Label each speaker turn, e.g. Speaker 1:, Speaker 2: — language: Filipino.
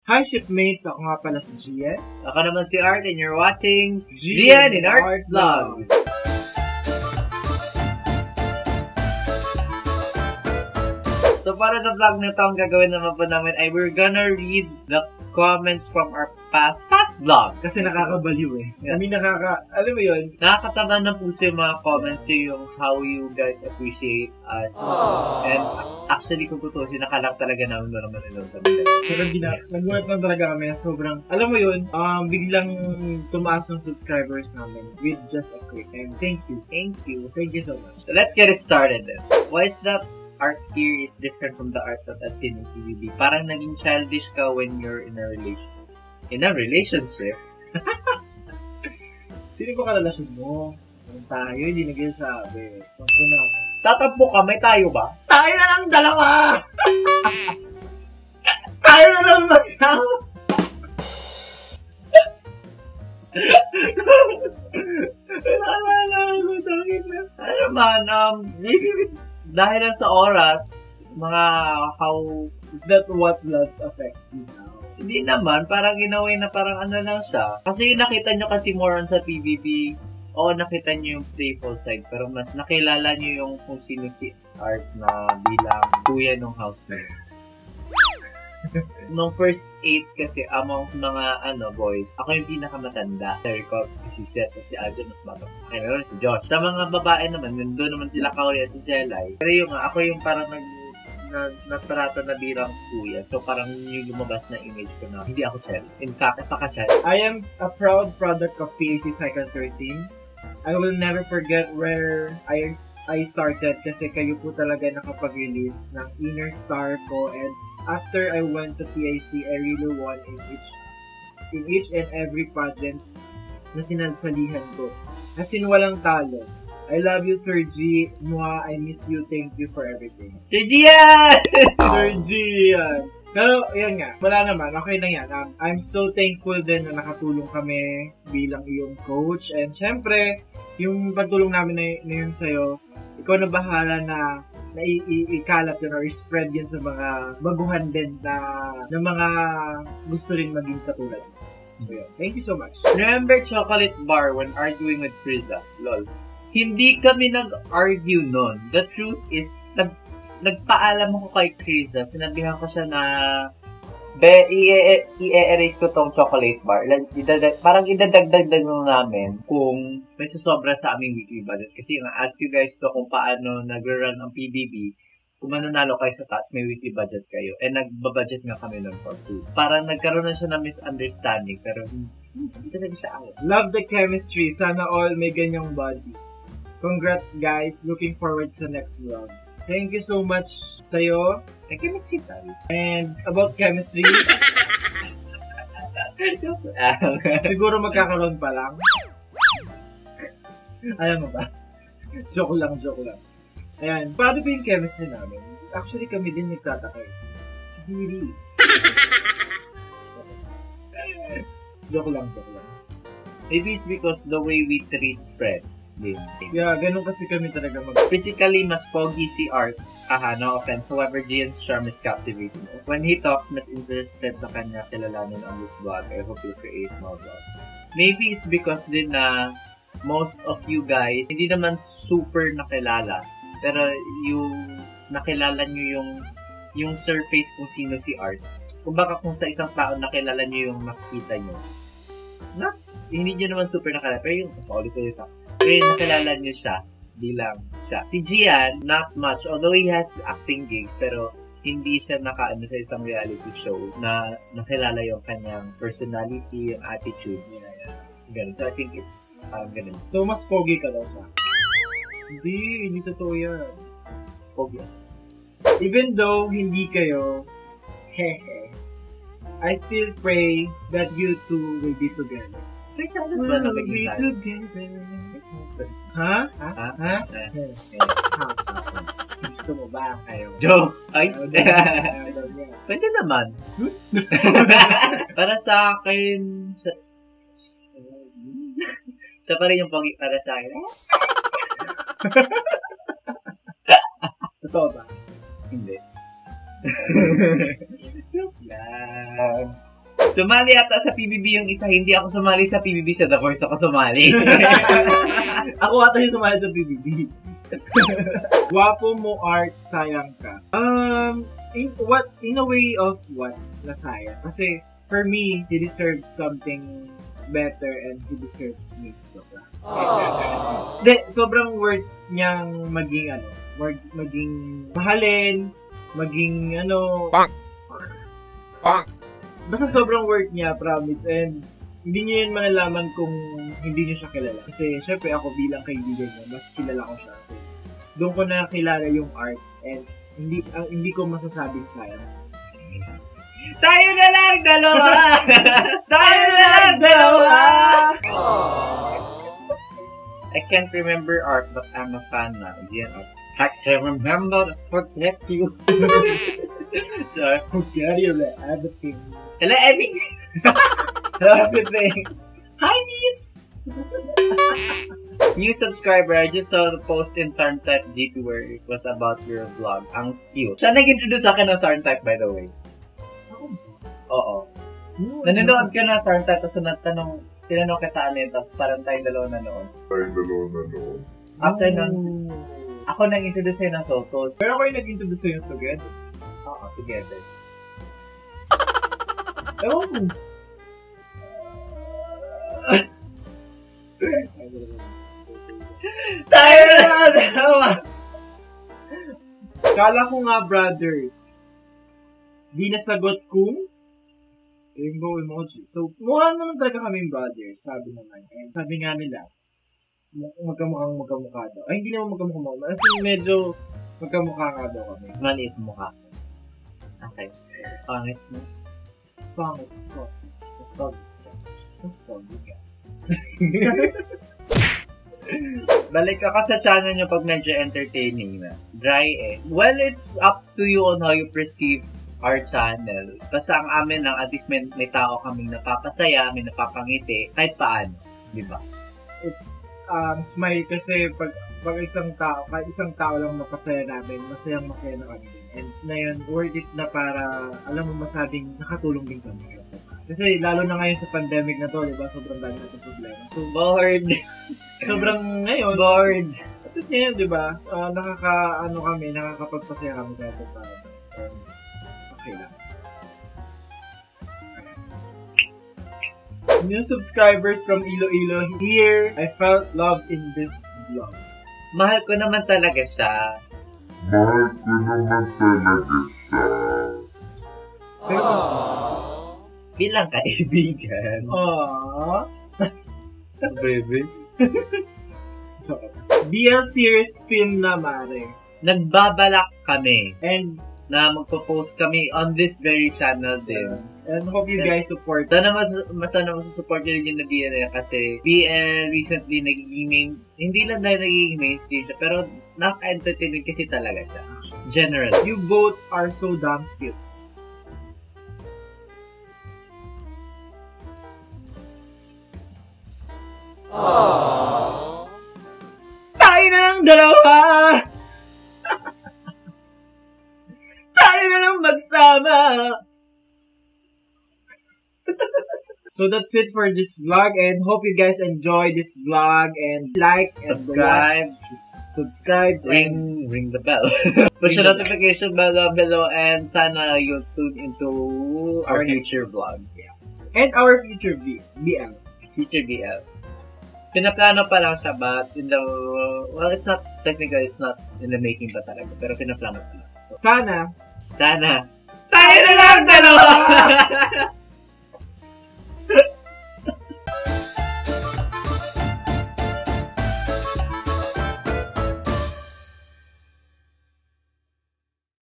Speaker 1: Hi shipmates! Ako nga pala si Gian.
Speaker 2: Ako naman si Art and you're watching Gian in Art Vlogs. So para sa vlog na ito, ang gagawin naman po namin ay we're gonna read the comments from our past vlog.
Speaker 1: Kasi nakakabaliw eh.
Speaker 2: Yeah.
Speaker 1: Alam mo yun?
Speaker 2: Nakakataba ng puso yung mga comments yung how you guys appreciate us. Aww. And actually kung tutusin, nakalak talaga namin doon naman ito sa video.
Speaker 1: Pero nag-work lang talaga kami na sobrang, alam mo yun, biglang tumaas ng subscribers namin with just a click. And thank you. Thank you so much.
Speaker 2: So let's get it started then. Why is that art here is different from the art that I've seen in TVB? Parang naging childish ka when you're in a relationship.
Speaker 1: Sino ba karelasyon mo? Tayo, hindi nagsasabi. Huwag na.
Speaker 2: Tatampo ka, may tayo ba?
Speaker 1: Tayo na lang dalawa! Tayo na lang magsama!
Speaker 2: Ano man, maybe dahil lang sa oras, mga how
Speaker 1: is that what loves affects you now?
Speaker 2: Hindi naman, parang ginawin na parang ano lang siya. Kasi nakita nyo kasi more on sa PBB, oo, nakita nyo yung playful side, pero mas nakilala nyo yung kung sino si Art na bilang kuya ng housemates. Nung first 8 kasi among mga boys, ako yung pinakamatanda. Sa record, si Seth at si Adjo mas bata. Kaya si Josh. Sa mga babae naman, nandun naman sila Kaori at si Jelay. Pero yung ako yung parang natrata na bilang kuya. So parang yung lumabas na image ko na hindi ako Chel. In fact, Chel.
Speaker 1: I am a proud product of PAC Cycle 13. I will never forget where I started kasi kayo po talaga nakapag-release ng Inner Star ko, and after I went to PAC, I really won in each and every pageants na sinansalihan ko. As in, walang talo. I love you, Sir G. Mwah, I miss you. Thank you for everything.
Speaker 2: Sir Gian!
Speaker 1: Sir Gian! Pero, yan nga. Wala naman. Okay na yan. I'm so thankful din na nakatulong kami bilang iyong coach. And syempre, yung pagtulong namin na yun sa'yo, ikaw na bahala na ikalat yun or spread yun sa mga baguhan din na mga gusto rin maging katulad. So, yeah. Thank you so much.
Speaker 2: Remember chocolate bar when arguing with Friza? Lol. Hindi kami nag-argue nun. The truth is, nagpaalam ako kay Friza. Sinabihan ko siya na i-erase ko tong chocolate bar. Parang idadagdag namin kung may susobra sa aming weekly budget. Kasi ask you guys to kung paano nag-run ang PBB. Kung mananalo kayo sa taas, may weekly budget kayo. And nagbabudget nga kami nun for food. Parang nagkaroon na siya ng misunderstanding. Pero hindi talaga siya out.
Speaker 1: Love the chemistry. Sana all may ganyang body. Congrats guys. Looking forward sa next vlog. Thank you so much sa'yo.
Speaker 2: Chemistry tayo.
Speaker 1: And about chemistry, siguro magkakaroon pa lang. Alam mo ba? Joke lang. Ayan, paano ba yung chemistry namin? Actually, kami din nagtatakay. Hindi. Joke lang.
Speaker 2: Maybe it's because the way we treat friends.
Speaker 1: Yeah, ganun kasi kami talaga
Speaker 2: Physically, mas pogi si Art. No offense. However, Gian's charm is captivating. When he talks, mas interested sa kanya kilalanin on this vlog. I hope you'll create more vlogs. Maybe it's because din na most of you guys, hindi naman super nakilala. Pero yung nakilala nyo yung surface kung sino si Art. Kung baka kung sa isang tao nakilala nyo yung makikita nyo. Hindi nyo naman super nakilala. Pero yung nakilala niyo siya bilang siya. Si Gian, not much. Although he has acting gigs, pero hindi siya nakaano sa isang reality show na nakilala yung kanyang personality, yung attitude niya. Ganun. So I think it's ganun.
Speaker 1: So mas pogi ka daw siya? Hindi totoo yan.
Speaker 2: Pogi.
Speaker 1: Even though hindi kayo, I still pray that you two will be together.
Speaker 2: We'll be
Speaker 1: together. Ha? Gusto mo ba kayo?
Speaker 2: Joke! Ay! Pwede naman. Para sa akin, siya pa rin yung pogi para sa akin.
Speaker 1: Totoo ba?
Speaker 2: Hindi.
Speaker 1: Joke lang.
Speaker 2: Sumali ata sa PBB yung isa, hindi ako sumali sa PBB, sa The Voice ako sumali.
Speaker 1: Ako ata yung sumali sa PBB. Gwapo mo, Art, sayang ka. In a way of what? Nasayang. Kasi, for me, he deserves something better and he deserves me. Sobrang worth niyang maging mahalin, maging basta sobrang worth niya, promise. And hindi niyo yun malalaman kung hindi niyo siya kilala. Kasi syempre ako bilang kaibigan niya, mas kilala ko siya. So, doon ko na kilala yung Art and hindi ko masasabing sayang.
Speaker 2: Tayo na lang dalawa! Tayo na lang dalawa! I can't remember Art, but I'm a fan now. I can remember to forget you. So,
Speaker 1: Forget you everything.
Speaker 2: hello, Emmy!
Speaker 1: Everything.
Speaker 2: Hi, Miss! New subscriber, I just saw the post in Tarntype G2 where it was about your vlog. Ang cute. Siya nag-introduce sa akin ng Tarntype, by the way. Oo. Nanonood ka na Tarntype, tapos tinanong kita tapos parang tayong dalawa nanood. After nun, ako nag-introduce sa'yo ng Sotos.
Speaker 1: Pero ako yung nag-introduce sa'yo together.
Speaker 2: Oo, together.
Speaker 1: Ewan ko.
Speaker 2: Tayo na dalawa!
Speaker 1: Kala ko nga, brothers, di nasagot kung rainbow emoji. So, mukha naman talaga kaming brothers, sabi naman. And sabi nga nila, magkamukha daw. Ay, hindi naman magkamukha. Kasi medyo magkamukha nga daw kami.
Speaker 2: Maliit mukha. Okay. Pangit mo.
Speaker 1: Pangit.
Speaker 2: Balik ka sa channel nyo pag medyo entertaining na. Dry eh. Well, it's up to you on how you perceive our channel. Basta ang amin lang, at least may tao kaming napapasaya, may napapangiti, kahit paano. Diba?
Speaker 1: It's smile kasi pag isang tao lang mapasaya namin, masayang masaya na kami din. And na yun, worth it na para, alam mo, masabing nakatulong din kami. Kasi lalo na ngayon sa pandemic na to, diba? Sobrang dami natin problema. So,
Speaker 2: bored.
Speaker 1: Sobrang ngayon,
Speaker 2: bored.
Speaker 1: At least ngayon, diba? Nakakapagpasaya kami kahit para. Okay lang. New subscribers from Iloilo here. I felt loved in this vlog.
Speaker 2: Mahal ko naman talaga siya. Bilang kaibigan.
Speaker 1: Aww.
Speaker 2: Baby.
Speaker 1: So, BL series film na, mare.
Speaker 2: Nagbabalak kami.
Speaker 1: And
Speaker 2: na magpo-post kami on this very channel din.
Speaker 1: And hope you guys support.
Speaker 2: Sana masusupport nyo rin yung BL kasi BL recently hindi lang dahil nagiging mainstream siya, pero nakaka-entertain kasi talaga siya. General.
Speaker 1: You both are so damn cute. Aww. Tayo na lang dalawa! Tayo na lang magsama! So that's it for this vlog, and hope you guys enjoy this vlog and like and subscribe and
Speaker 2: ring the bell. Push the notification bell down below, and sana you'll tune into our future vlog.
Speaker 1: Yeah. And our future BL.
Speaker 2: Future BL. Pinaplano pa lang siya, but it's not in the making pa talaga, pero pinaplano pa lang.
Speaker 1: Sana
Speaker 2: tayo na lang dalawa!